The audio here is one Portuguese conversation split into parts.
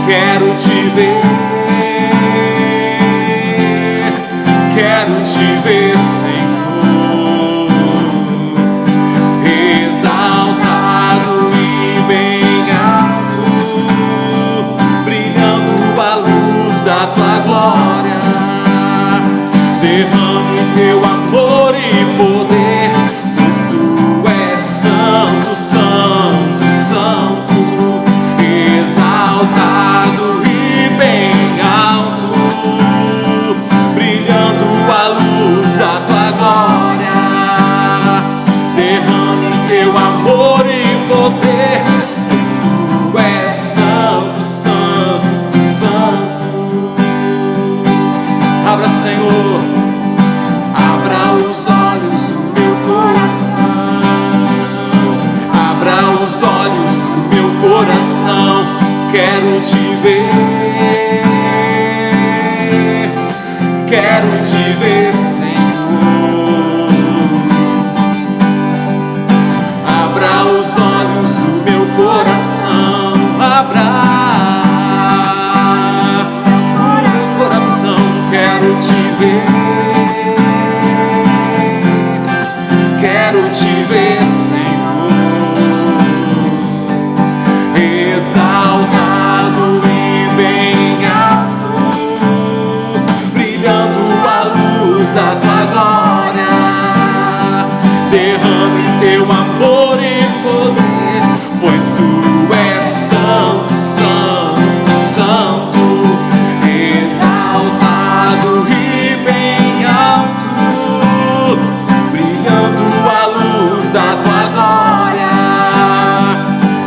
Quero te ver, quero te ver, Senhor, exaltado e bem alto, brilhando a luz da tua glória. Derrame teu amor e poder, pois tu és santo, santo, santo, exaltado e bem alto, brilhando a luz da tua glória. Derrame teu amor e poder, pois tu és santo, santo, santo. Abra, Senhor, abra os olhos do meu coração, abra os olhos do meu coração. Quero te ver, quero te ver, Senhor. Abra os olhos do meu coração, abra o meu coração. Quero te ver, quero te ver, Senhor, exaltado e bem alto, brilhando a luz da tua glória. Derrame teu amor e poder, pois tu és santo, santo, santo, exaltado e bem alto, brilhando a luz da tua glória.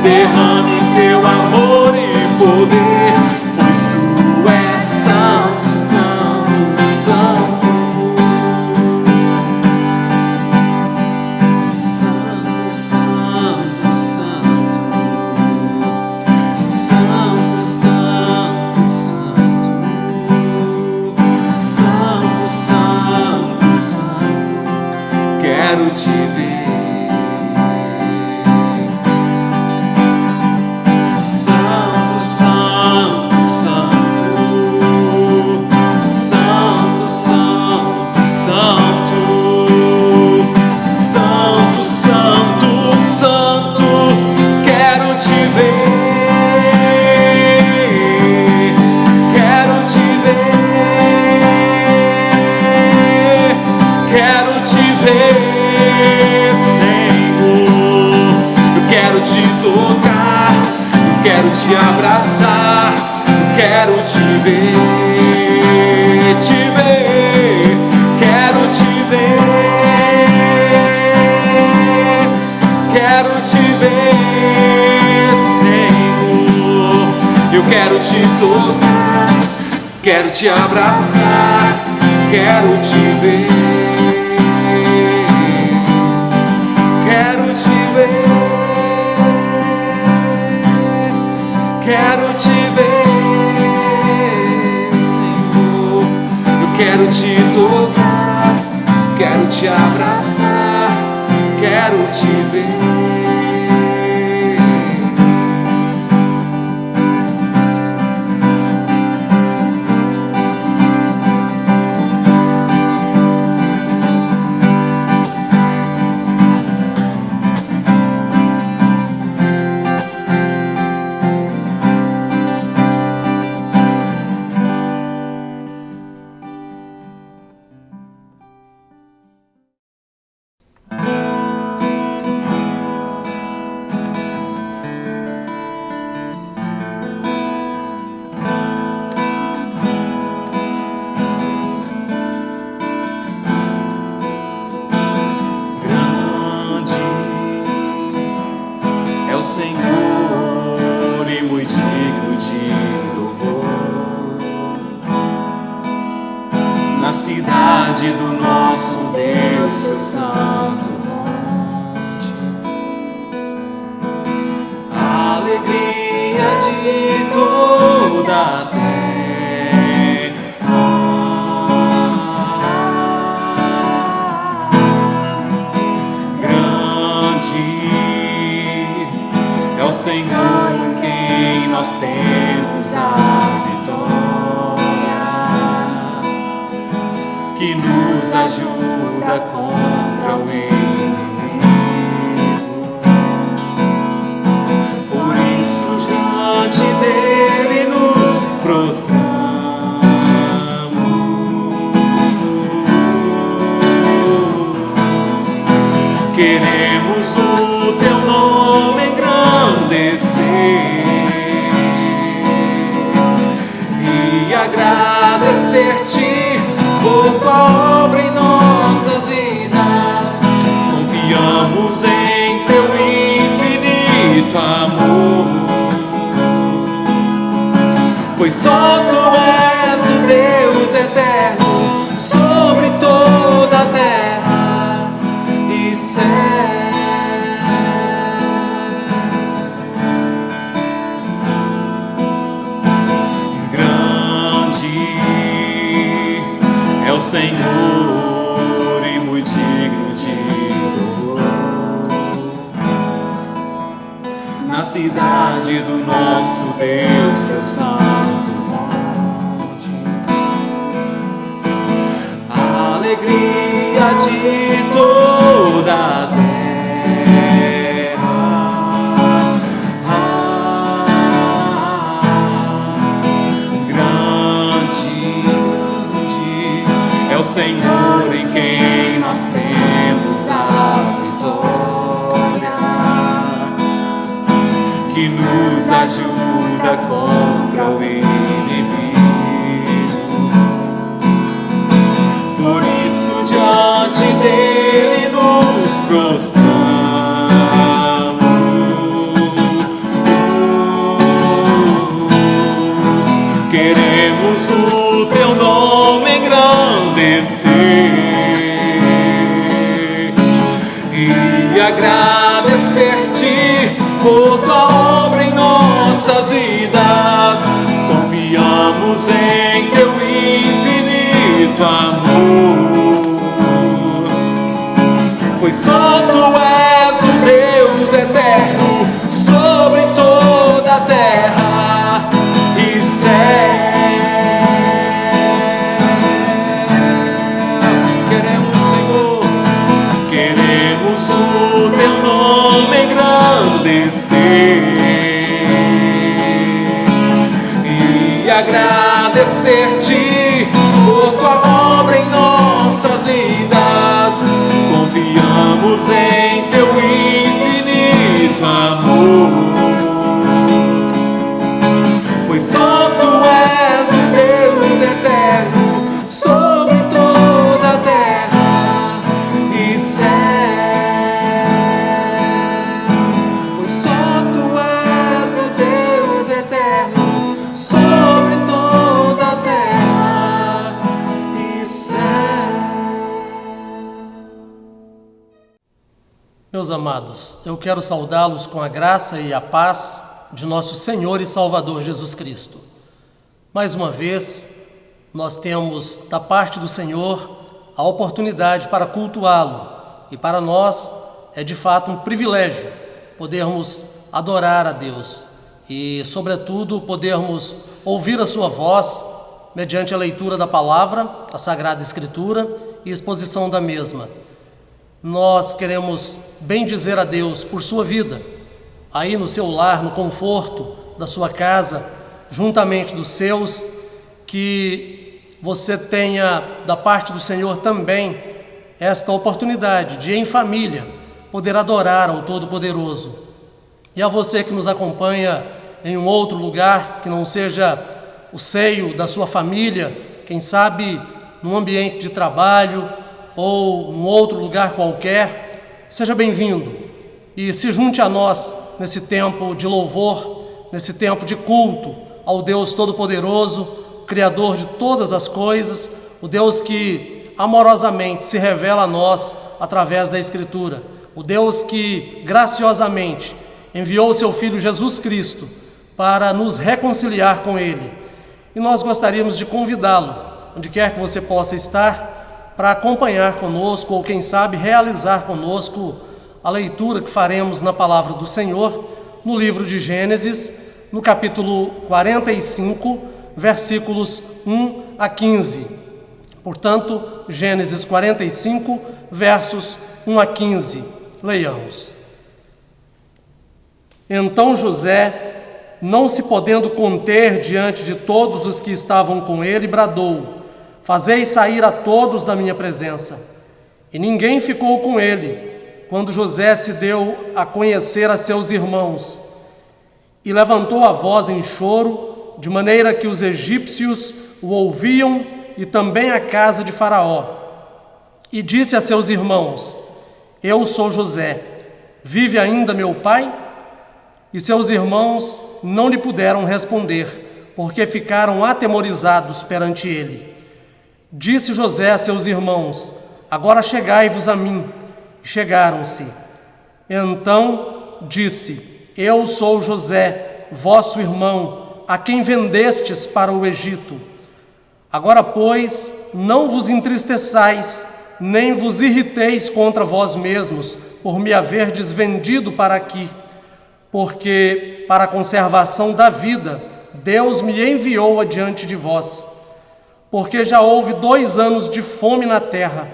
Derrame teu amor e poder, pois tu és santo, santo, santo, santo, santo, santo, santo, santo, santo, santo, santo. Quero te ver. Santo, santo, santo, santo, santo, santo, santo, santo, quero te ver, quero te ver, quero te ver, Senhor. Eu quero te tocar, eu quero te abraçar, eu quero te ver, quero te ver, quero te ver, Senhor. Eu quero te tocar, quero te abraçar, quero te ver, quero te ver, quero te ver, Senhor. Eu quero te tocar, quero te abraçar, quero te ver. O Senhor e muito digno de louvor, na cidade do nosso Deus, seu santo monte. A alegria de toda a terra. Grande é o Senhor em quem nós temos a vitória, que nos ajuda contra o inimigo. Por isso diante dele nos prostramos. Queremos o teu nome engrandecer e agradecer-te por tua obra em nossas vidas. Confiamos em teu infinito amor, pois só tu és o Deus eterno sobre toda a terra e céu. O Senhor e muito digno de louvor, na cidade do nosso Deus, seu santo monte, a alegria de toda a terra, é o Senhor em quem nós temos a vitória, que nos ajuda contra o inimigo. Por isso diante dele nos prostramos. Queremos o teu nome engrandecer e agradecer-te por tua obra em nossas vidas. Confiamos em teu infinito amor, pois só tu és o Deus eterno sobre toda a terra e céu. O teu nome engrandecer e agradecer-te por tua obra em nossas vidas. Confiamos em teu infinito amor, pois só tu és o Deus eterno sobre toda a terra e céu. Meus amados, eu quero saudá-los com a graça e a paz de nosso Senhor e Salvador Jesus Cristo. Mais uma vez, nós temos da parte do Senhor a oportunidade para cultuá-lo, e para nós é de fato um privilégio podermos adorar a Deus e, sobretudo, podermos ouvir a sua voz mediante a leitura da palavra, a Sagrada Escritura e exposição da mesma. Nós queremos bendizer a Deus por sua vida, aí no seu lar, no conforto da sua casa, juntamente dos seus, que você tenha da parte do Senhor também esta oportunidade de, em família, poder adorar ao Todo-Poderoso. E a você que nos acompanha em um outro lugar, que não seja o seio da sua família, quem sabe num ambiente de trabalho, ou num outro lugar qualquer, seja bem-vindo e se junte a nós nesse tempo de louvor, nesse tempo de culto ao Deus Todo-Poderoso, Criador de todas as coisas, o Deus que amorosamente se revela a nós através da Escritura, o Deus que graciosamente enviou o seu Filho Jesus Cristo para nos reconciliar com Ele. E nós gostaríamos de convidá-lo, onde quer que você possa estar, para acompanhar conosco, ou quem sabe realizar conosco a leitura que faremos na Palavra do Senhor, no livro de Gênesis, no capítulo 45, versículos 1 a 15. Portanto, Gênesis 45, versos 1 a 15. Leiamos. Então José, não se podendo conter diante de todos os que estavam com ele, bradou: fazei sair a todos da minha presença. E ninguém ficou com ele, quando José se deu a conhecer a seus irmãos. E levantou a voz em choro, de maneira que os egípcios o ouviam, e também a casa de Faraó. E disse a seus irmãos: eu sou José, vive ainda meu pai? E seus irmãos não lhe puderam responder, porque ficaram atemorizados perante ele. Disse José a seus irmãos: agora chegai-vos a mim. E chegaram-se. Então disse: eu sou José, vosso irmão, a quem vendestes para o Egito. Agora, pois, não vos entristeçais, nem vos irriteis contra vós mesmos, por me haverdes vendido para aqui, porque para a conservação da vida Deus me enviou adiante de vós. Porque já houve 2 anos de fome na terra,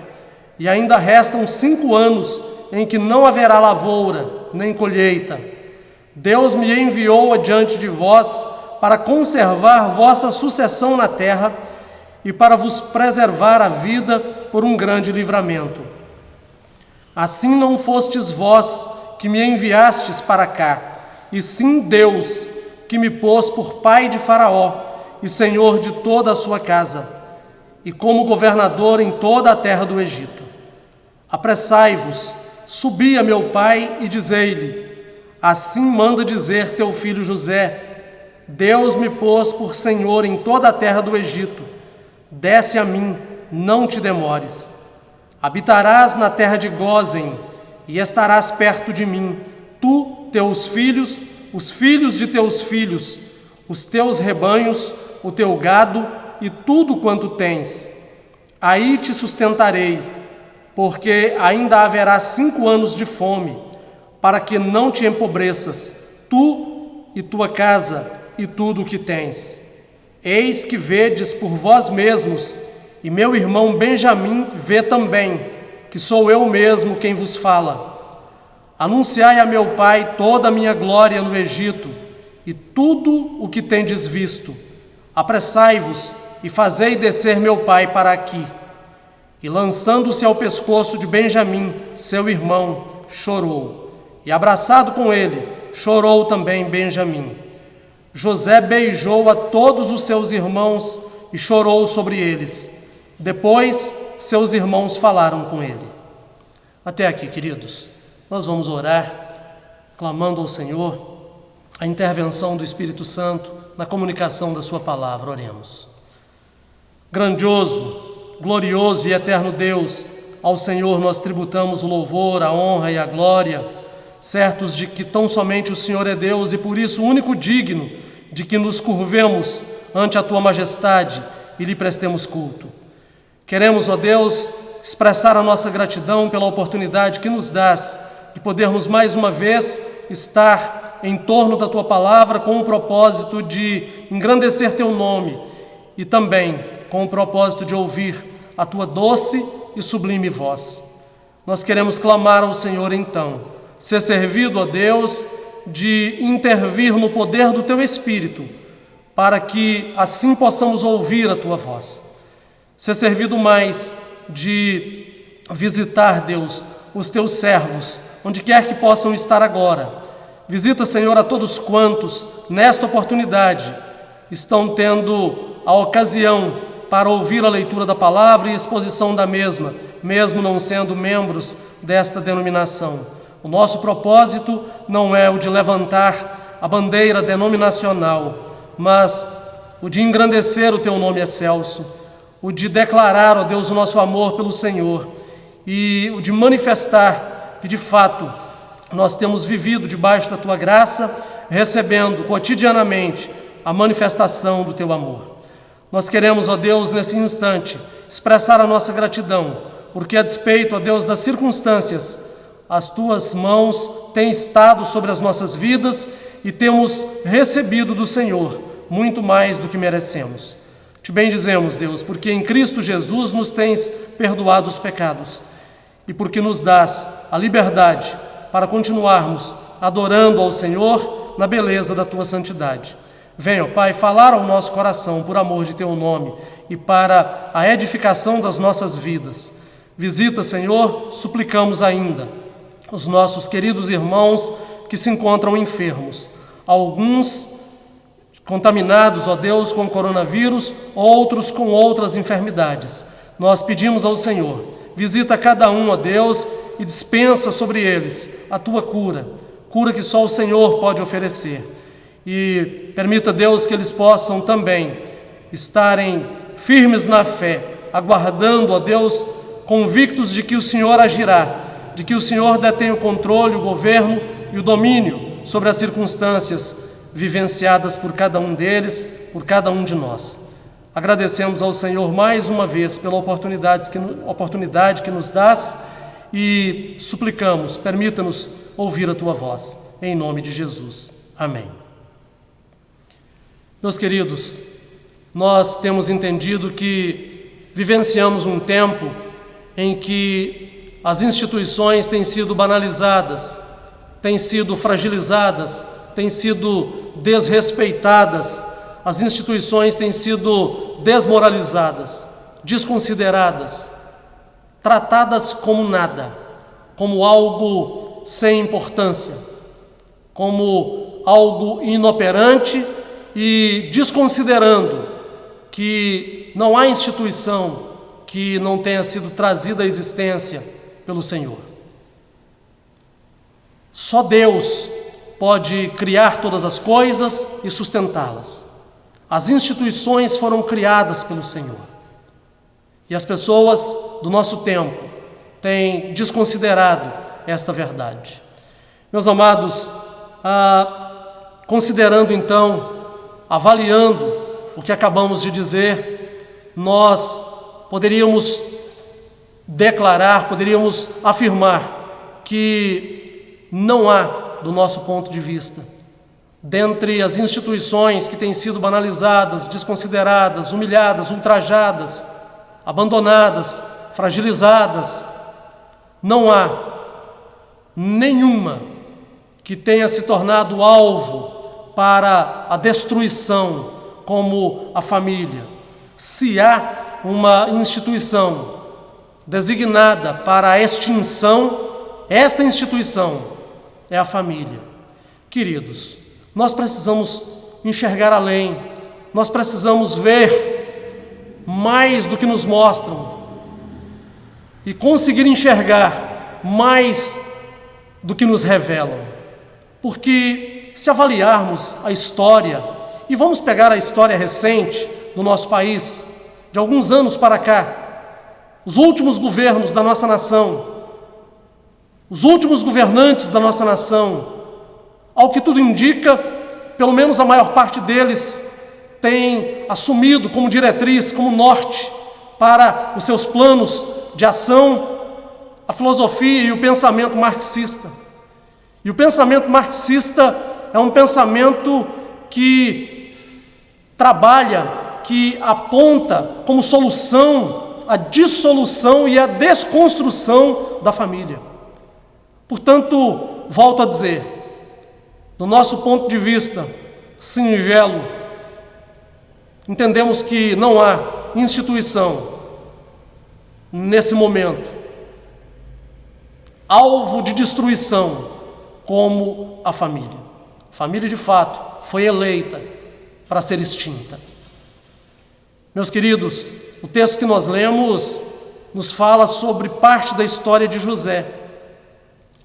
e ainda restam 5 anos em que não haverá lavoura, nem colheita. Deus me enviou adiante de vós para conservar vossa sucessão na terra e para vos preservar a vida por um grande livramento. Assim não fostes vós que me enviastes para cá, e sim Deus, que me pôs por pai de Faraó e senhor de toda a sua casa, e como governador em toda a terra do Egito. Apressai-vos, subi a meu pai e dizei-lhe: assim manda dizer teu filho José: Deus me pôs por senhor em toda a terra do Egito. Desce a mim, não te demores. Habitarás na terra de Gósen, e estarás perto de mim, tu, teus filhos, os filhos de teus filhos, os teus rebanhos, o teu gado e tudo quanto tens. Aí te sustentarei, porque ainda haverá 5 anos de fome, para que não te empobreças, tu e tua casa e tudo o que tens. Eis que vedes por vós mesmos, e meu irmão Benjamim vê também, que sou eu mesmo quem vos fala. Anunciai a meu pai toda a minha glória no Egito, e tudo o que tendes visto. Apressai-vos e fazei descer meu pai para aqui. E lançando-se ao pescoço de Benjamim, seu irmão, chorou. E abraçado com ele, chorou também Benjamim. José beijou a todos os seus irmãos e chorou sobre eles. Depois, seus irmãos falaram com ele. Até aqui, queridos, nós vamos orar, clamando ao Senhor a intervenção do Espírito Santo na comunicação da sua palavra. Oremos. Grandioso, glorioso e eterno Deus, ao Senhor nós tributamos o louvor, a honra e a glória, certos de que tão somente o Senhor é Deus e por isso o único digno de que nos curvemos ante a Tua majestade e lhe prestemos culto. Queremos, ó Deus, expressar a nossa gratidão pela oportunidade que nos dás de podermos mais uma vez estar em torno da Tua palavra com o propósito de engrandecer Teu nome e também com o propósito de ouvir a Tua doce e sublime voz. Nós queremos clamar ao Senhor então, ser servido a Deus de intervir no poder do Teu Espírito, para que assim possamos ouvir a Tua voz. Ser servido mais de visitar, Deus, os Teus servos, onde quer que possam estar agora. Visita, Senhor, a todos quantos, nesta oportunidade, estão tendo a ocasião para ouvir a leitura da palavra e exposição da mesma, mesmo não sendo membros desta denominação. O nosso propósito não é o de levantar a bandeira denominacional, mas o de engrandecer o Teu nome excelso, o de declarar, ó Deus, o nosso amor pelo Senhor e o de manifestar que, de fato, nós temos vivido debaixo da Tua graça, recebendo cotidianamente a manifestação do Teu amor. Nós queremos, ó Deus, nesse instante, expressar a nossa gratidão, porque a despeito, ó Deus, das circunstâncias, as tuas mãos têm estado sobre as nossas vidas e temos recebido do Senhor muito mais do que merecemos. Te bendizemos, Deus, porque em Cristo Jesus nos tens perdoado os pecados e porque nos dás a liberdade para continuarmos adorando ao Senhor na beleza da tua santidade. Venha, Pai, falar ao nosso coração por amor de teu nome e para a edificação das nossas vidas. Visita, Senhor, suplicamos ainda os nossos queridos irmãos que se encontram enfermos, alguns contaminados, ó Deus, com o coronavírus, outros com outras enfermidades. Nós pedimos ao Senhor, visita cada um, ó Deus, e dispensa sobre eles a tua cura, cura que só o Senhor pode oferecer. E permita, Deus, que eles possam também estarem firmes na fé, aguardando, ó Deus, convictos de que o Senhor agirá, de que o Senhor detém o controle, o governo e o domínio sobre as circunstâncias vivenciadas por cada um deles, por cada um de nós. Agradecemos ao Senhor mais uma vez pela oportunidade que nos dás e suplicamos, permita-nos ouvir a tua voz, em nome de Jesus. Amém. Meus queridos, nós temos entendido que vivenciamos um tempo em que as instituições têm sido banalizadas, têm sido fragilizadas, têm sido desrespeitadas, as instituições têm sido desmoralizadas, desconsideradas, tratadas como nada, como algo sem importância, como algo inoperante e desconsiderando que não há instituição que não tenha sido trazida à existência pelo Senhor. Só Deus pode criar todas as coisas e sustentá-las. As instituições foram criadas pelo Senhor. E as pessoas do nosso tempo têm desconsiderado esta verdade. Meus amados, considerando então, avaliando o que acabamos de dizer, nós poderíamos declarar, poderíamos afirmar que não há, do nosso ponto de vista, dentre as instituições que têm sido banalizadas, desconsideradas, humilhadas, ultrajadas, abandonadas, fragilizadas, não há nenhuma que tenha se tornado alvo para a destruição como a família. Se há uma instituição designada para a extinção, esta instituição é a família. Queridos, nós precisamos enxergar além, nós precisamos ver mais do que nos mostram e conseguir enxergar mais do que nos revelam. Porque se avaliarmos a história, e vamos pegar a história recente do nosso país, de alguns anos para cá, os últimos governos da nossa nação, os últimos governantes da nossa nação, ao que tudo indica, pelo menos a maior parte deles tem assumido como diretriz, como norte para os seus planos de ação, a filosofia e o pensamento marxista. E o pensamento marxista é um pensamento que trabalha, que aponta como solução a dissolução e a desconstrução da família. Portanto, volto a dizer, do nosso ponto de vista singelo, entendemos que não há instituição nesse momento alvo de destruição como a família. A família, de fato, foi eleita para ser extinta. Meus queridos, o texto que nós lemos nos fala sobre parte da história de José.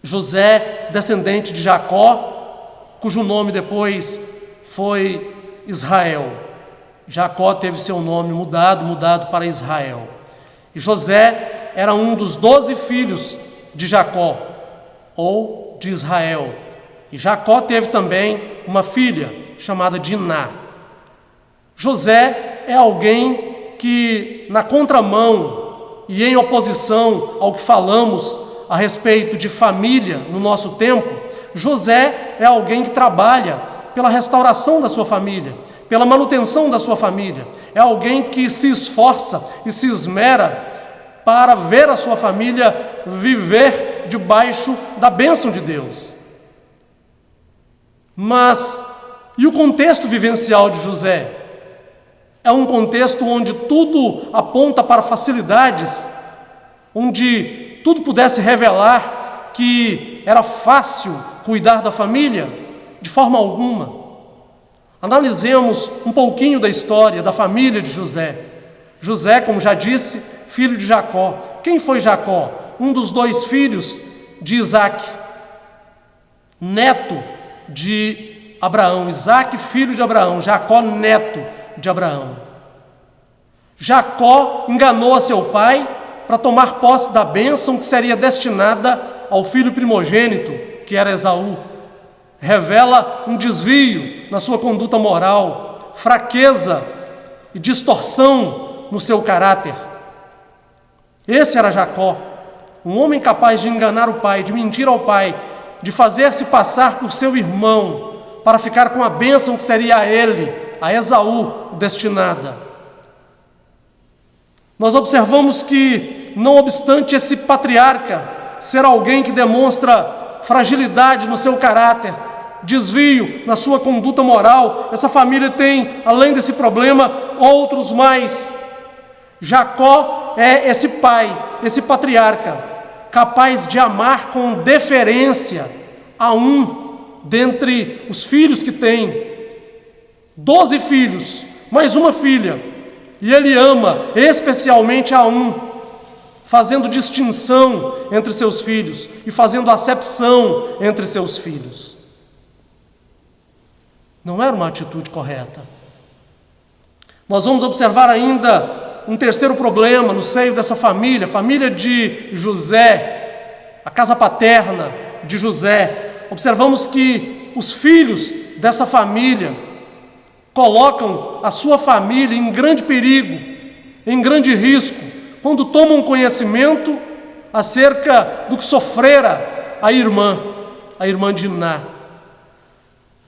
José, descendente de Jacó, cujo nome depois foi Israel. Jacó teve seu nome mudado para Israel. E José era um dos 12 filhos de Jacó, ou de Israel. E Jacó teve também uma filha chamada Diná. José é alguém que, na contramão e em oposição ao que falamos a respeito de família no nosso tempo, José é alguém que trabalha pela restauração da sua família, pela manutenção da sua família. É alguém que se esforça e se esmera para ver a sua família viver debaixo da bênção de Deus. Mas, e o contexto vivencial de José? É um contexto onde tudo aponta para facilidades, onde tudo pudesse revelar que era fácil cuidar da família? De forma alguma. Analisemos um pouquinho da história da família de José. José, como já disse, filho de Jacó. Quem foi Jacó? Um dos 2 filhos de Isaac, neto de Abraão. Isaac, filho de Abraão. Jacó, neto de Abraão. Jacó enganou a seu pai para tomar posse da bênção que seria destinada ao filho primogênito, que era Esaú. Revela um desvio na sua conduta moral, fraqueza e distorção no seu caráter. Esse era Jacó, um homem capaz de enganar o pai, de mentir ao pai, de fazer-se passar por seu irmão, para ficar com a bênção que seria a ele, a Esaú, destinada. Nós observamos que, não obstante esse patriarca ser alguém que demonstra fragilidade no seu caráter, desvio na sua conduta moral, essa família tem, além desse problema, outros mais. Jacó é esse pai, esse patriarca, capaz de amar com deferência a um dentre os filhos que tem. 12 filhos, mais uma filha, e ele ama especialmente a um, fazendo distinção entre seus filhos e fazendo acepção entre seus filhos. Não era uma atitude correta. Nós vamos observar ainda um terceiro problema no seio dessa família, a família de José, a casa paterna de José. Observamos que os filhos dessa família colocam a sua família em grande perigo, em grande risco, quando tomam conhecimento acerca do que sofrera a irmã Diná.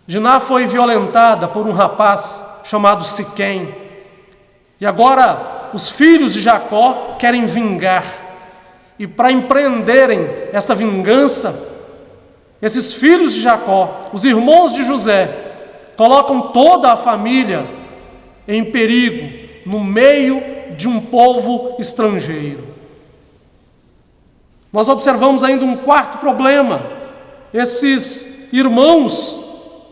Diná foi violentada por um rapaz chamado Siquém. E agora os filhos de Jacó querem vingar. E para empreenderem esta vingança, esses filhos de Jacó, os irmãos de José, colocam toda a família em perigo, no meio de um povo estrangeiro. Nós observamos ainda um quarto problema. Esses irmãos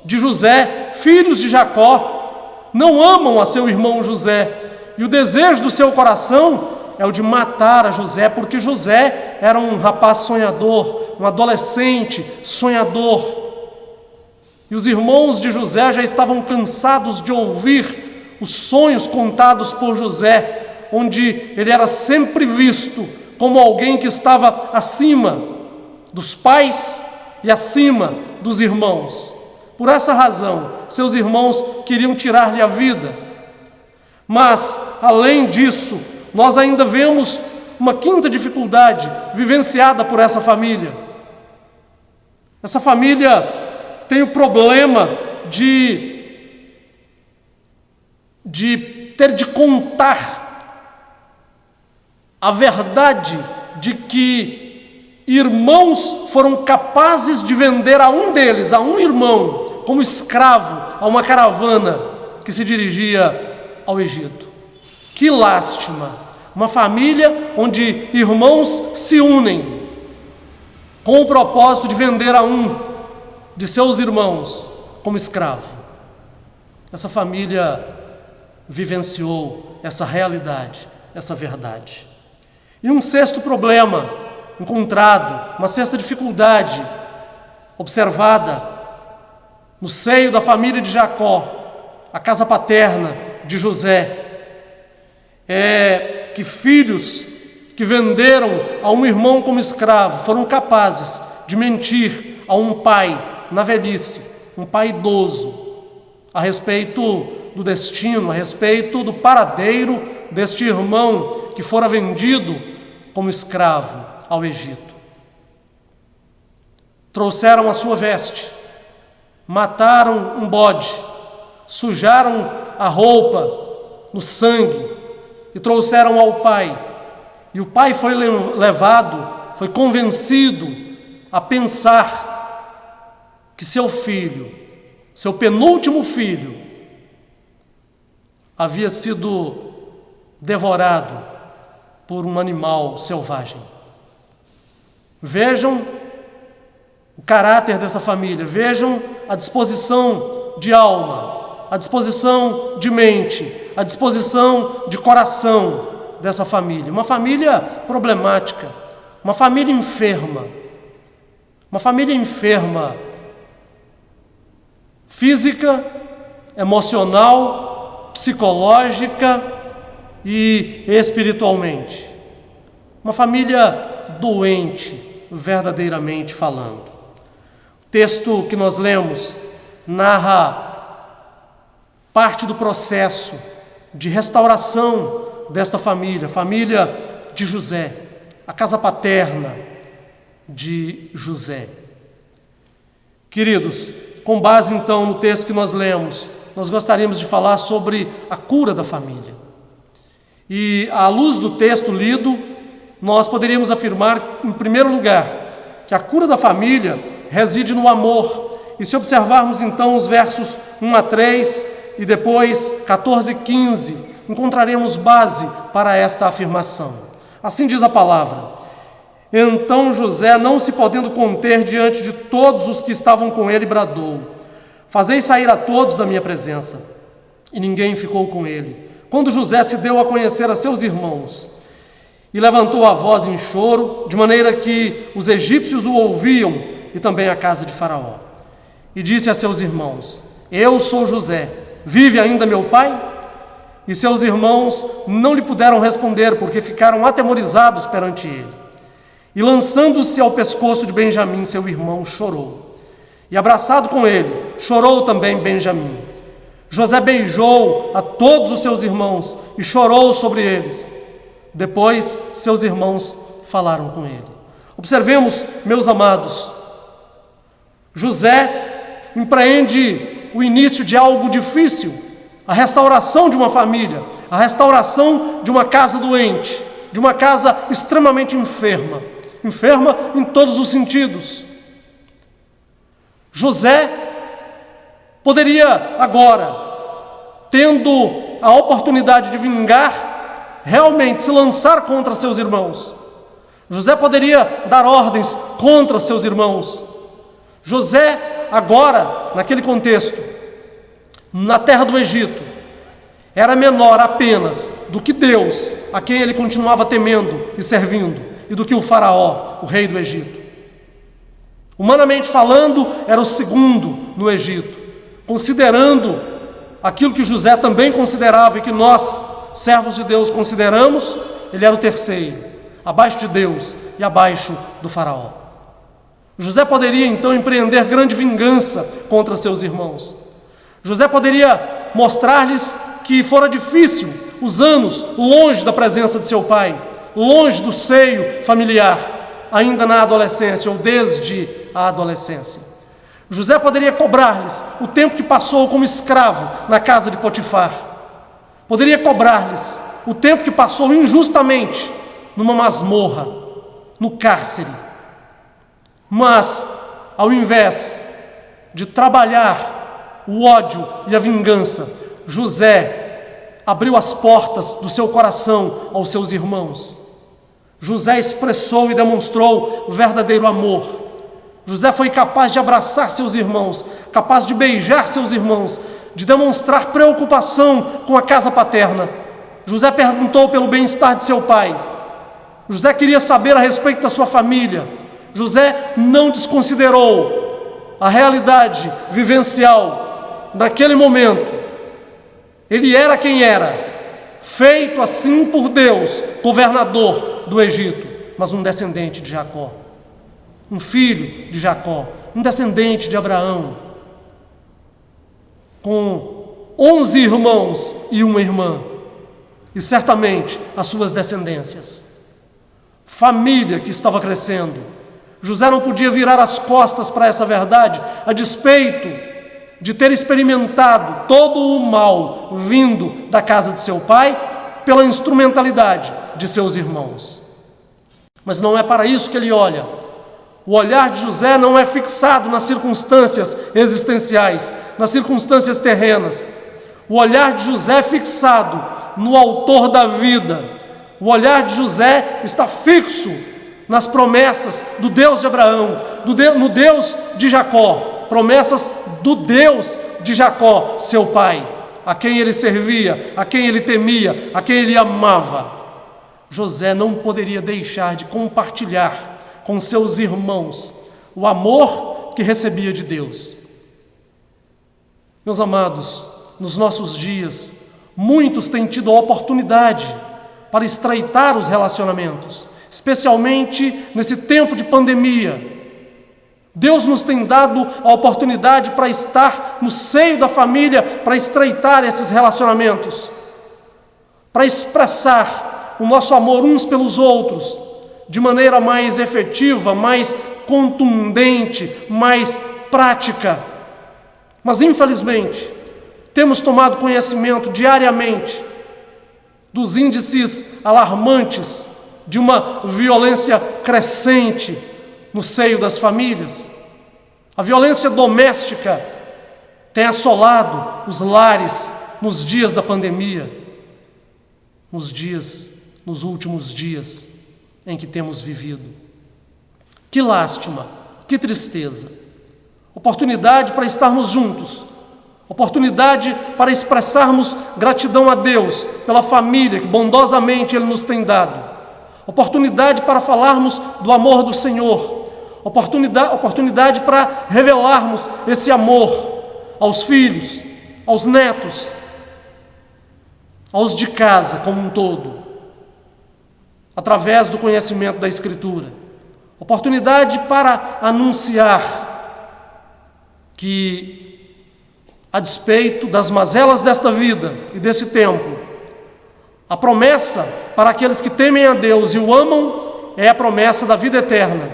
de José, filhos de Jacó, não amam a seu irmão José, e o desejo do seu coração é o de matar a José, porque José era um rapaz sonhador, um adolescente sonhador. E os irmãos de José já estavam cansados de ouvir os sonhos contados por José, onde ele era sempre visto como alguém que estava acima dos pais e acima dos irmãos. Por essa razão, seus irmãos queriam tirar-lhe a vida. Mas, além disso, nós ainda vemos uma quinta dificuldade vivenciada por essa família. Essa família tem o problema de ter de contar a verdade de que irmãos foram capazes de vender a um deles, a um irmão, como escravo a uma caravana que se dirigia ao Egito. Que lástima! Uma família onde irmãos se unem com o propósito de vender a um de seus irmãos como escravo. Essa família vivenciou essa realidade, essa verdade. E um sexto problema encontrado, uma sexta dificuldade observada no seio da família de Jacó, a casa paterna de José, é que filhos que venderam a um irmão como escravo foram capazes de mentir a um pai na velhice, um pai idoso, a respeito do destino, a respeito do paradeiro deste irmão que fora vendido como escravo ao Egito. trouxeram a sua veste, mataram um bode, sujaram a roupa no sangue e trouxeram ao pai. E o pai foi levado, foi convencido a pensar que seu filho, seu penúltimo filho, havia sido devorado por um animal selvagem. Vejam o caráter dessa família, vejam a disposição de alma, a disposição de mente, a disposição de coração dessa família. Uma família problemática, uma família enferma física, emocional, psicológica e espiritualmente. Uma família doente, verdadeiramente falando. O texto que nós lemos narra parte do processo de restauração desta família, família de José, a casa paterna de José. Queridos, com base então no texto que nós lemos, nós gostaríamos de falar sobre a cura da família. E à luz do texto lido, nós poderíamos afirmar, em primeiro lugar, que a cura da família reside no amor. E se observarmos então os versos 1 a 3 e depois 14 e 15, encontraremos base para esta afirmação. Assim diz a palavra: Então José, não se podendo conter diante de todos os que estavam com ele, bradou: Fazei sair a todos da minha presença. E ninguém ficou com ele. Quando José se deu a conhecer a seus irmãos, e levantou a voz em choro, de maneira que os egípcios o ouviam, e também a casa de Faraó. E disse a seus irmãos: Eu sou José, vive ainda meu pai? E seus irmãos não lhe puderam responder, porque ficaram atemorizados perante ele. E lançando-se ao pescoço de Benjamim, seu irmão, chorou. E abraçado com ele, chorou também Benjamim. José beijou a todos os seus irmãos e chorou sobre eles. Depois, seus irmãos falaram com ele. Observemos, meus amados, José empreende o início de algo difícil, a restauração de uma família, a restauração de uma casa doente, de uma casa extremamente enferma em todos os sentidos. José poderia agora, tendo a oportunidade de vingar, realmente se lançar contra seus irmãos. José poderia dar ordens contra seus irmãos. José, agora, naquele contexto, na terra do Egito, era menor apenas do que Deus, a quem ele continuava temendo e servindo, e do que o Faraó, o rei do Egito. Humanamente falando, era o segundo no Egito, considerando aquilo que José também considerava e que nós, servos de Deus, consideramos, ele era o terceiro, abaixo de Deus e abaixo do Faraó. José poderia então empreender grande vingança contra seus irmãos. José poderia mostrar-lhes que fora difícil os anos longe da presença de seu pai, longe do seio familiar, ainda na adolescência ou desde a adolescência. José poderia cobrar-lhes o tempo que passou como escravo na casa de Potifar. Poderia cobrar-lhes o tempo que passou injustamente numa masmorra, no cárcere. Mas, ao invés de trabalhar o ódio e a vingança, José abriu as portas do seu coração aos seus irmãos. José expressou e demonstrou o verdadeiro amor. José foi capaz de abraçar seus irmãos, capaz de beijar seus irmãos, de demonstrar preocupação com a casa paterna. José perguntou pelo bem-estar de seu pai. José queria saber a respeito da sua família. José não desconsiderou a realidade vivencial naquele momento. Ele era quem era, feito assim por Deus, governador do Egito, mas um descendente de Jacó, um filho de Jacó, um descendente de Abraão, com 11 irmãos e uma irmã, e certamente as suas descendências. Família que estava crescendo, José não podia virar as costas para essa verdade, a despeito de ter experimentado todo o mal vindo da casa de seu pai pela instrumentalidade de seus irmãos. Mas não é para isso que ele olha. O olhar de José não é fixado nas circunstâncias existenciais, nas circunstâncias terrenas. O olhar de José é fixado no autor da vida. O olhar de José está fixo nas promessas do Deus de Abraão, no Deus de Jacó, promessas do Deus de Jacó, seu pai, a quem ele servia, a quem ele temia, a quem ele amava. José não poderia deixar de compartilhar com seus irmãos o amor que recebia de Deus. Meus amados, nos nossos dias, muitos têm tido a oportunidade para estreitar os relacionamentos, especialmente nesse tempo de pandemia. Deus nos tem dado a oportunidade para estar no seio da família, para estreitar esses relacionamentos, para expressar o nosso amor uns pelos outros de maneira mais efetiva, mais contundente, mais prática. Mas, infelizmente, temos tomado conhecimento diariamente dos índices alarmantes de uma violência crescente no seio das famílias. A violência doméstica tem assolado os lares nos dias da pandemia, nos últimos dias em que temos vivido. Que lástima, que tristeza. Oportunidade para estarmos juntos, oportunidade para expressarmos gratidão a Deus pela família que bondosamente Ele nos tem dado, oportunidade para falarmos do amor do Senhor, oportunidade para revelarmos esse amor aos filhos, aos netos, aos de casa como um todo, através do conhecimento da Escritura. Oportunidade para anunciar que, a despeito das mazelas desta vida e desse tempo, a promessa para aqueles que temem a Deus e o amam é a promessa da vida eterna,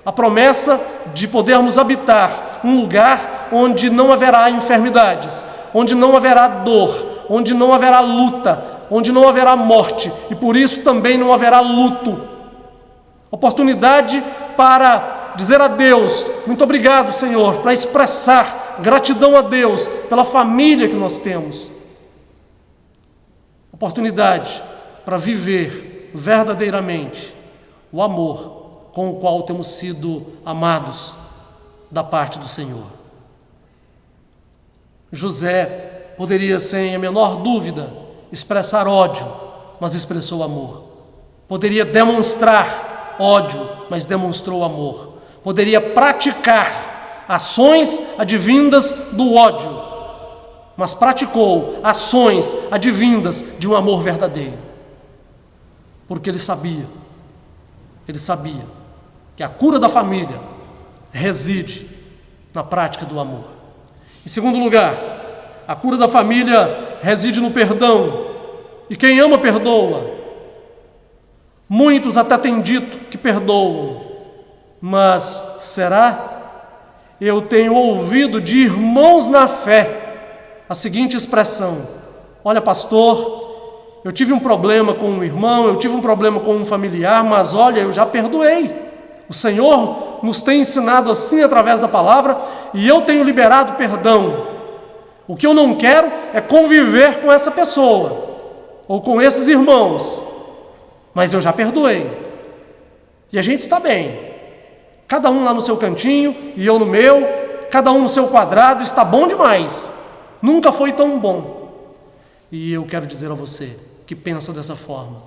a promessa de podermos habitar um lugar onde não haverá enfermidades, onde não haverá dor, onde não haverá luta, onde não haverá morte e por isso também não haverá luto. Oportunidade para dizer a Deus, muito obrigado, Senhor, para expressar gratidão a Deus pela família que nós temos. Oportunidade para viver verdadeiramente o amor com o qual temos sido amados da parte do Senhor. José poderia, sem a menor dúvida, expressar ódio, mas expressou amor. Poderia demonstrar ódio, mas demonstrou amor. Poderia praticar ações advindas do ódio, mas praticou ações advindas de um amor verdadeiro. Porque ele sabia que a cura da família reside na prática do amor. Em segundo lugar, a cura da família reside no perdão. E quem ama, perdoa. Muitos até têm dito que perdoam, mas será? Eu tenho ouvido de irmãos na fé a seguinte expressão: olha, pastor, eu tive um problema com um irmão, eu tive um problema com um familiar, mas olha, eu já perdoei. O Senhor nos tem ensinado assim através da palavra e eu tenho liberado perdão. O que eu não quero é conviver com essa pessoa ou com esses irmãos, mas eu já perdoei. E a gente está bem. Cada um lá no seu cantinho e eu no meu, cada um no seu quadrado, está bom demais. Nunca foi tão bom. E eu quero dizer a você que pensa dessa forma: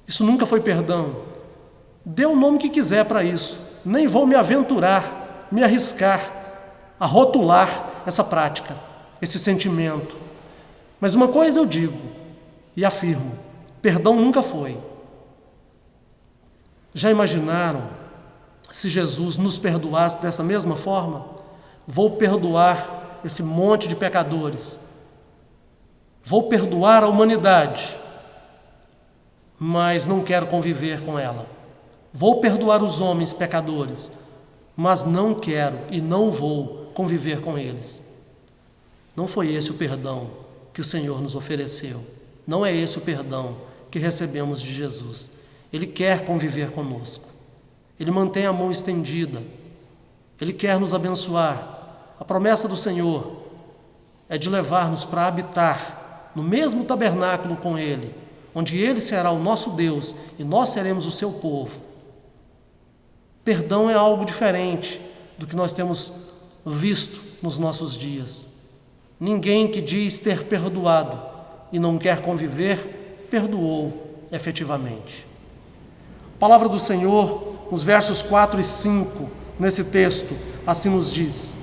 isso nunca foi perdão. Dê o nome que quiser para isso. Nem vou me aventurar, me arriscar a rotular essa prática, esse sentimento. Mas uma coisa eu digo e afirmo: perdão nunca foi. Já imaginaram se Jesus nos perdoasse dessa mesma forma? Vou perdoar esse monte de pecadores, vou perdoar a humanidade, mas não quero conviver com ela. Vou perdoar os homens pecadores, mas não quero e não vou conviver com eles. Não foi esse o perdão que o Senhor nos ofereceu. Não é esse o perdão que recebemos de Jesus. Ele quer conviver conosco. Ele mantém a mão estendida. Ele quer nos abençoar. A promessa do Senhor é de levar-nos para habitar no mesmo tabernáculo com Ele, onde Ele será o nosso Deus e nós seremos o seu povo. Perdão é algo diferente do que nós temos visto nos nossos dias. Ninguém que diz ter perdoado e não quer conviver, perdoou efetivamente. A palavra do Senhor, nos versos 4 e 5, nesse texto, assim nos diz: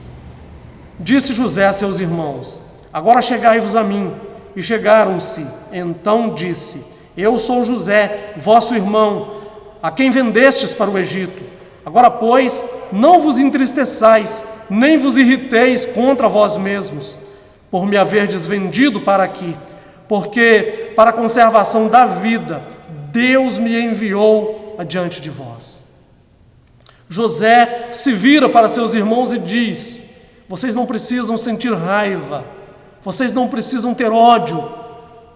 Disse José a seus irmãos: Agora chegai-vos a mim. E chegaram-se. Então disse: Eu sou José, vosso irmão, a quem vendestes para o Egito. Agora, pois, não vos entristeçais, nem vos irriteis contra vós mesmos, por me haverdes vendido para aqui, porque para a conservação da vida Deus me enviou adiante de vós. José se vira para seus irmãos e diz: Vocês não precisam sentir raiva, vocês não precisam ter ódio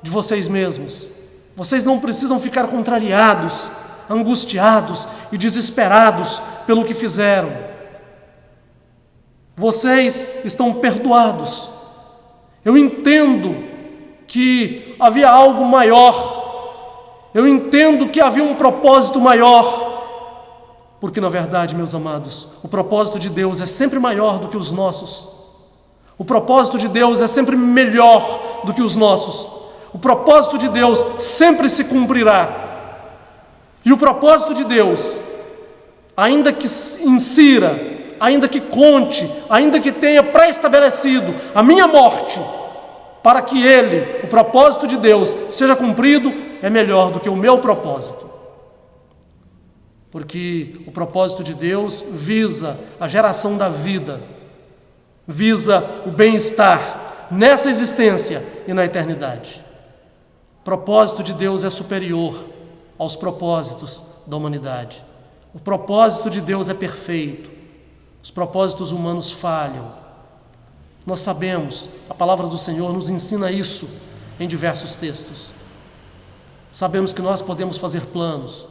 de vocês mesmos, vocês não precisam ficar contrariados, angustiados e desesperados pelo que fizeram. Vocês estão perdoados. Eu entendo que havia algo maior, eu entendo que havia um propósito maior, porque na verdade, meus amados, o propósito de Deus é sempre maior do que os nossos. O propósito de Deus é sempre melhor do que os nossos. O propósito de Deus sempre se cumprirá. E o propósito de Deus, ainda que insira, ainda que conte, ainda que tenha pré-estabelecido a minha morte, para que Ele, o propósito de Deus, seja cumprido, é melhor do que o meu propósito. Porque o propósito de Deus visa a geração da vida, visa o bem-estar nessa existência e na eternidade. O propósito de Deus é superior aos propósitos da humanidade. O propósito de Deus é perfeito. Os propósitos humanos falham. Nós sabemos, a palavra do Senhor nos ensina isso em diversos textos. Sabemos que nós podemos fazer planos,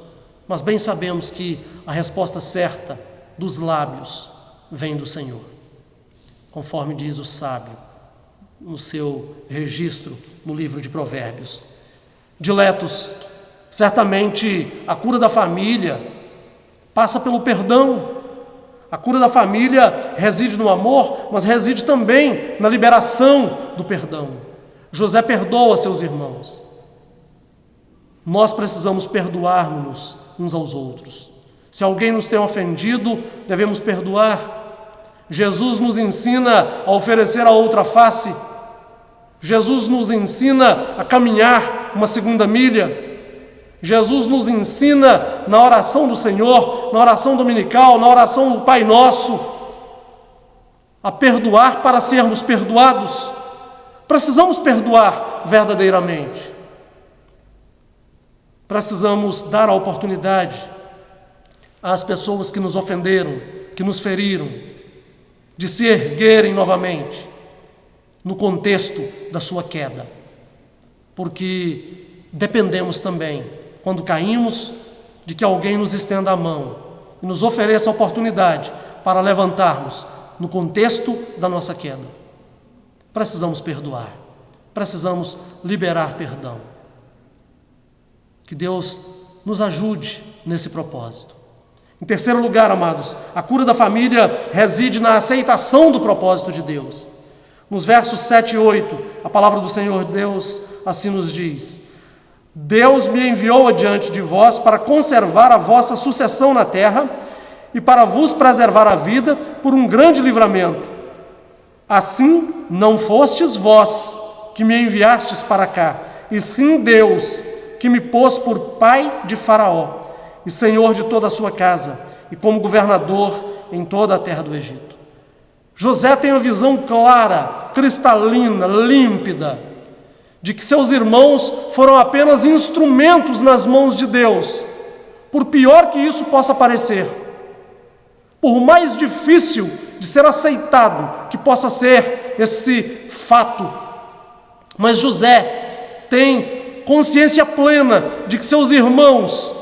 mas bem sabemos que a resposta certa dos lábios vem do Senhor, conforme diz o sábio no seu registro no livro de Provérbios. Diletos, certamente a cura da família passa pelo perdão. A cura da família reside no amor, mas reside também na liberação do perdão. José perdoa seus irmãos. Nós precisamos perdoar-nos uns aos outros. Se alguém nos tem ofendido, devemos perdoar. Jesus nos ensina a oferecer a outra face. Jesus nos ensina a caminhar uma segunda milha. Jesus nos ensina na oração do Senhor, na oração dominical, na oração do Pai Nosso, a perdoar para sermos perdoados. Precisamos perdoar verdadeiramente. Precisamos dar a oportunidade às pessoas que nos ofenderam, que nos feriram, de se erguerem novamente no contexto da sua queda. Porque dependemos também, quando caímos, de que alguém nos estenda a mão e nos ofereça a oportunidade para levantarmos no contexto da nossa queda. Precisamos perdoar, precisamos liberar perdão. Que Deus nos ajude nesse propósito. Em terceiro lugar, amados, a cura da família reside na aceitação do propósito de Deus. Nos versos 7 e 8, a palavra do Senhor Deus assim nos diz: Deus me enviou adiante de vós para conservar a vossa sucessão na terra e para vos preservar a vida por um grande livramento. Assim não fostes vós que me enviastes para cá, e sim Deus, que me pôs por pai de Faraó e senhor de toda a sua casa, e como governador em toda a terra do Egito. José tem uma visão clara, cristalina, límpida, de que seus irmãos foram apenas instrumentos nas mãos de Deus, por pior que isso possa parecer, por mais difícil de ser aceitado que possa ser esse fato, mas José tem consciência plena de que seus irmãos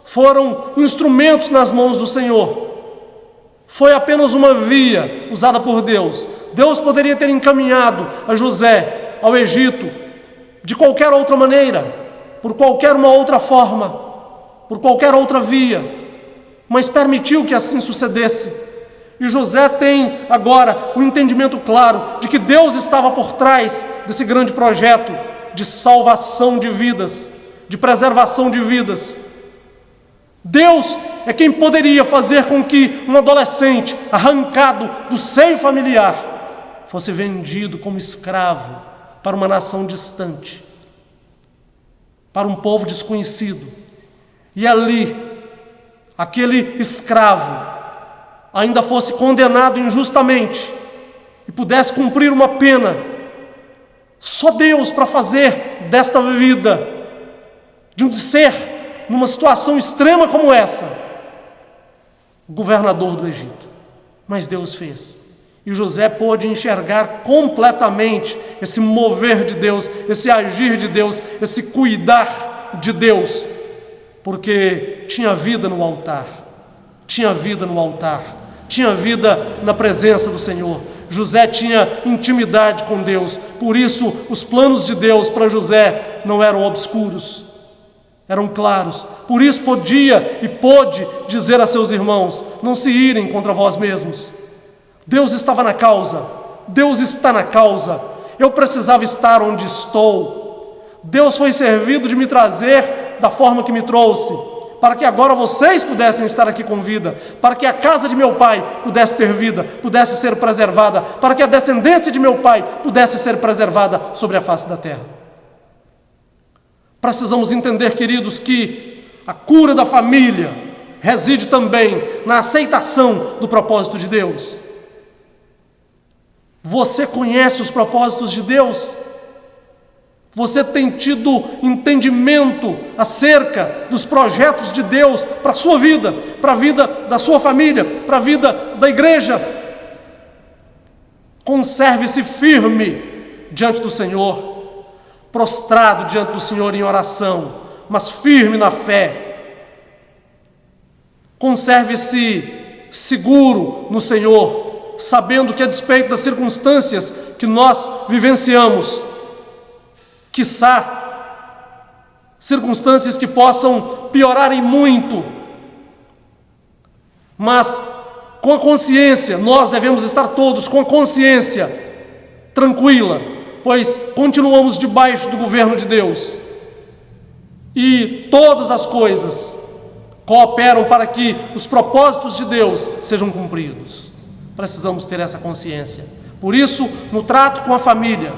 foram instrumentos nas mãos do Senhor. Foi apenas uma via usada por Deus. Deus poderia ter encaminhado a José ao Egito de qualquer outra maneira, por qualquer uma outra forma, por qualquer outra via, mas permitiu que assim sucedesse. E José tem agora o entendimento claro de que Deus estava por trás desse grande projeto de salvação de vidas, de preservação de vidas. Deus é quem poderia fazer com que um adolescente arrancado do seio familiar fosse vendido como escravo para uma nação distante, para um povo desconhecido. E ali, aquele escravo ainda fosse condenado injustamente e pudesse cumprir uma pena. Só Deus para fazer desta vida, de um ser numa situação extrema como essa, governador do Egito. Mas Deus fez. E José pôde enxergar completamente esse mover de Deus, esse agir de Deus, esse cuidar de Deus, porque tinha vida no altar, tinha vida no altar, tinha vida na presença do Senhor. José tinha intimidade com Deus, por isso os planos de Deus para José não eram obscuros, eram claros. Por isso podia e pôde dizer a seus irmãos: não se irem contra vós mesmos. Deus estava na causa, Deus está na causa. Eu precisava estar onde estou. Deus foi servido de me trazer da forma que me trouxe, para que agora vocês pudessem estar aqui com vida, para que a casa de meu pai pudesse ter vida, pudesse ser preservada, para que a descendência de meu pai pudesse ser preservada sobre a face da terra. Precisamos entender, queridos, que a cura da família reside também na aceitação do propósito de Deus. Você conhece os propósitos de Deus? Você tem tido entendimento acerca dos projetos de Deus para a sua vida, para a vida da sua família, para a vida da igreja? Conserve-se firme diante do Senhor, prostrado diante do Senhor em oração, mas firme na fé. Conserve-se seguro no Senhor, sabendo que a despeito das circunstâncias que nós vivenciamos, quiçá circunstâncias que possam piorar em muito, mas com a consciência, nós devemos estar todos com a consciência tranquila, pois continuamos debaixo do governo de Deus, e todas as coisas cooperam para que os propósitos de Deus sejam cumpridos. Precisamos ter essa consciência. Por isso, no trato com a família,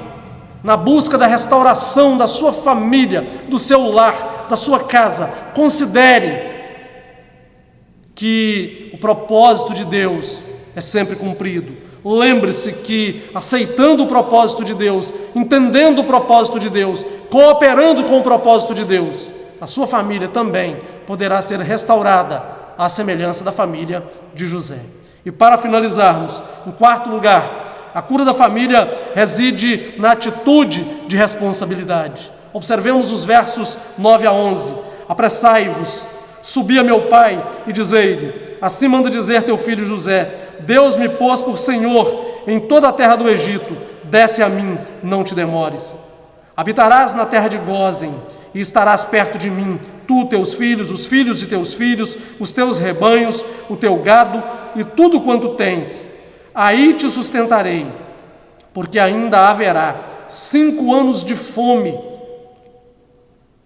na busca da restauração da sua família, do seu lar, da sua casa, considere que o propósito de Deus é sempre cumprido. Lembre-se que, aceitando o propósito de Deus, entendendo o propósito de Deus, cooperando com o propósito de Deus, a sua família também poderá ser restaurada à semelhança da família de José. E para finalizarmos, em quarto lugar, a cura da família reside na atitude de responsabilidade. Observemos os versos 9 a 11. Apressai-vos, subi a meu pai e dizei-lhe: assim manda dizer teu filho José: Deus me pôs por Senhor em toda a terra do Egito, desce a mim, não te demores. Habitarás na terra de Gósen e estarás perto de mim, tu, teus filhos, os filhos de teus filhos, os teus rebanhos, o teu gado e tudo quanto tens. Aí te sustentarei, porque ainda haverá 5 anos de fome,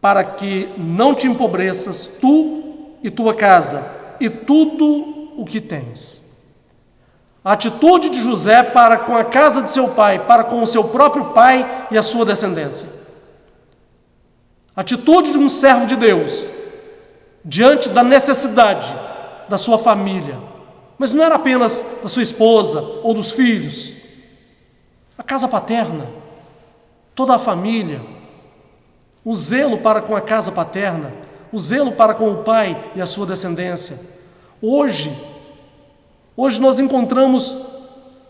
para que não te empobreças, tu e tua casa, e tudo o que tens. A atitude de José para com a casa de seu pai, para com o seu próprio pai e a sua descendência. A atitude de um servo de Deus, diante da necessidade da sua família, mas não era apenas da sua esposa ou dos filhos. A casa paterna, toda a família, o zelo para com a casa paterna, o zelo para com o pai e a sua descendência. Hoje nós encontramos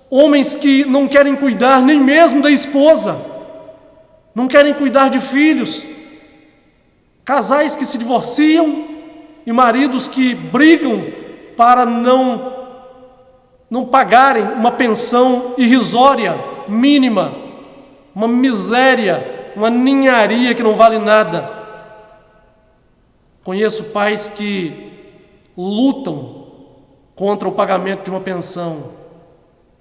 homens que não querem cuidar nem mesmo da esposa, não querem cuidar de filhos, casais que se divorciam e maridos que brigam para não pagarem uma pensão irrisória, mínima, uma miséria, uma ninharia que não vale nada. Conheço pais que lutam contra o pagamento de uma pensão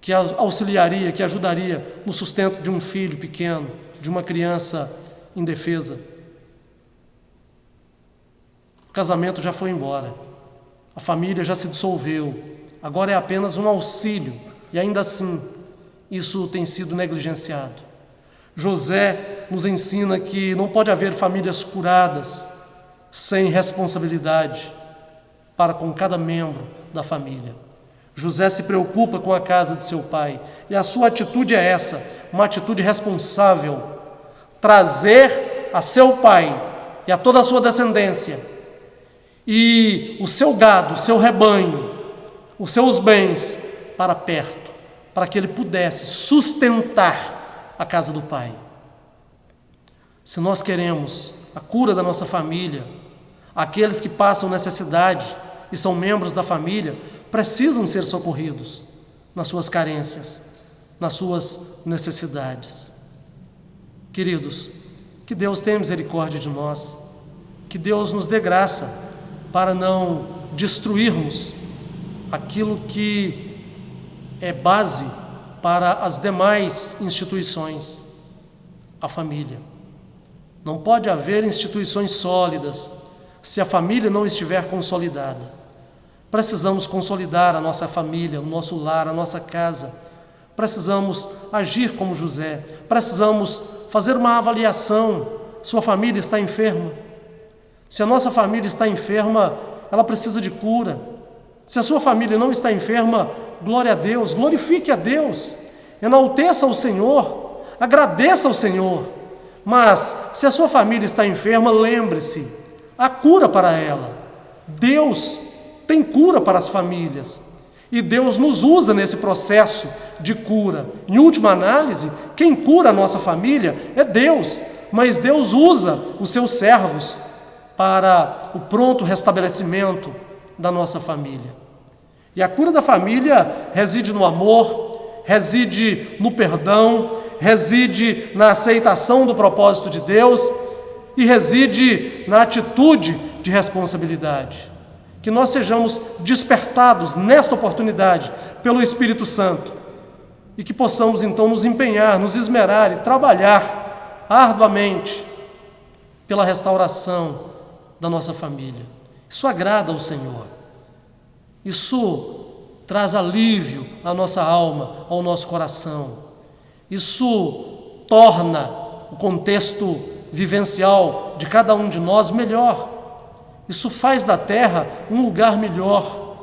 que auxiliaria, que ajudaria no sustento de um filho pequeno, de uma criança indefesa. O casamento já foi embora, a família já se dissolveu, agora é apenas um auxílio, e ainda assim, isso tem sido negligenciado. José nos ensina que não pode haver famílias curadas sem responsabilidade para com cada membro da família. José se preocupa com a casa de seu pai, e a sua atitude é essa, uma atitude responsável: trazer a seu pai e a toda a sua descendência e o seu gado, o seu rebanho, os seus bens para perto, para que ele pudesse sustentar a casa do pai. Se nós queremos a cura da nossa família, aqueles que passam necessidade e são membros da família precisam ser socorridos nas suas carências, nas suas necessidades. Queridos, que Deus tenha misericórdia de nós, que Deus nos dê graça para não destruirmos aquilo que é base para as demais instituições, a família. Não pode haver instituições sólidas se a família não estiver consolidada. Precisamos consolidar a nossa família, o nosso lar, a nossa casa. Precisamos agir como José. Precisamos fazer uma avaliação. Sua família está enferma? Se a nossa família está enferma, ela precisa de cura. Se a sua família não está enferma, glória a Deus, glorifique a Deus, enalteça o Senhor, agradeça ao Senhor. Mas, se a sua família está enferma, lembre-se, há cura para ela. Deus tem cura para as famílias. E Deus nos usa nesse processo de cura. Em última análise, quem cura a nossa família é Deus. Mas Deus usa os seus servos para o pronto restabelecimento da nossa família. E a cura da família reside no amor, reside no perdão, reside na aceitação do propósito de Deus e reside na atitude de responsabilidade. Que nós sejamos despertados nesta oportunidade pelo Espírito Santo e que possamos então nos empenhar, nos esmerar e trabalhar arduamente pela restauração da nossa família. Isso agrada ao Senhor. Isso traz alívio à nossa alma, ao nosso coração. Isso torna o contexto vivencial de cada um de nós melhor. Isso faz da terra um lugar melhor.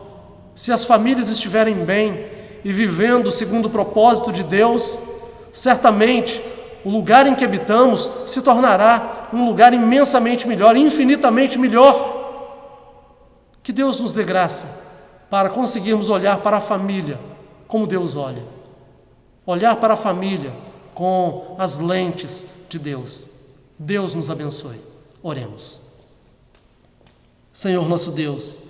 Se as famílias estiverem bem e vivendo segundo o propósito de Deus, certamente o lugar em que habitamos se tornará um lugar imensamente melhor, infinitamente melhor. Que Deus nos dê graça para conseguirmos olhar para a família como Deus olha. Olhar para a família com as lentes de Deus. Deus nos abençoe. Oremos. Senhor nosso Deus,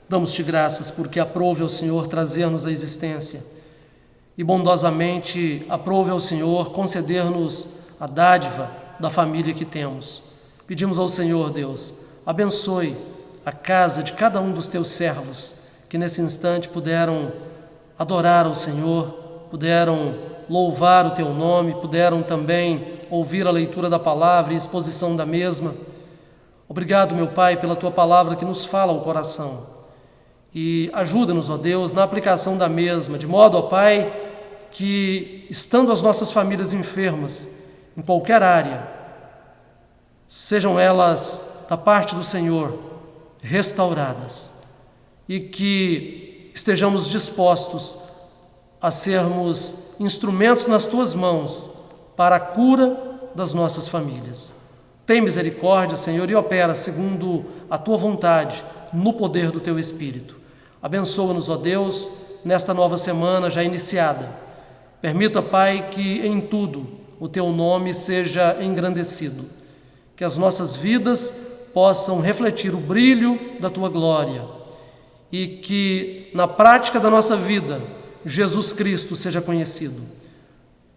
damos-te graças porque aprove ao Senhor trazer-nos à existência e bondosamente aprove ao Senhor conceder-nos a dádiva da família que temos. Pedimos ao Senhor, Deus, abençoe a casa de cada um dos teus servos que nesse instante puderam adorar ao Senhor, puderam louvar o teu nome, puderam também ouvir a leitura da palavra e a exposição da mesma. Obrigado, meu Pai, pela Tua palavra que nos fala ao coração. E ajuda-nos, ó Deus, na aplicação da mesma, de modo, ó Pai, que, estando as nossas famílias enfermas, em qualquer área, sejam elas, da parte do Senhor, restauradas. E que estejamos dispostos a sermos instrumentos nas Tuas mãos para a cura das nossas famílias. Tem misericórdia, Senhor, e opera segundo a tua vontade, no poder do teu Espírito. Abençoa-nos, ó Deus, nesta nova semana já iniciada. Permita, Pai, que em tudo o teu nome seja engrandecido, que as nossas vidas possam refletir o brilho da tua glória e que na prática da nossa vida Jesus Cristo seja conhecido.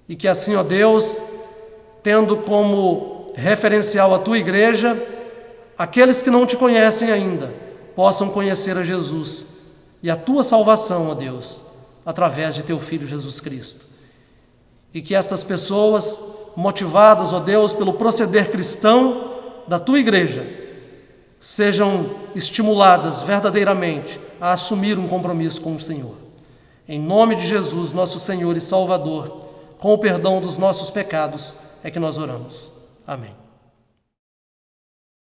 E que assim, ó Deus, tendo como referencial a tua igreja, aqueles que não te conhecem ainda possam conhecer a Jesus e a tua salvação, ó Deus, através de teu Filho Jesus Cristo. E que estas pessoas, motivadas, ó Deus, pelo proceder cristão da tua igreja, sejam estimuladas verdadeiramente a assumir um compromisso com o Senhor. Em nome de Jesus, nosso Senhor e Salvador, com o perdão dos nossos pecados, é que nós oramos. Amém.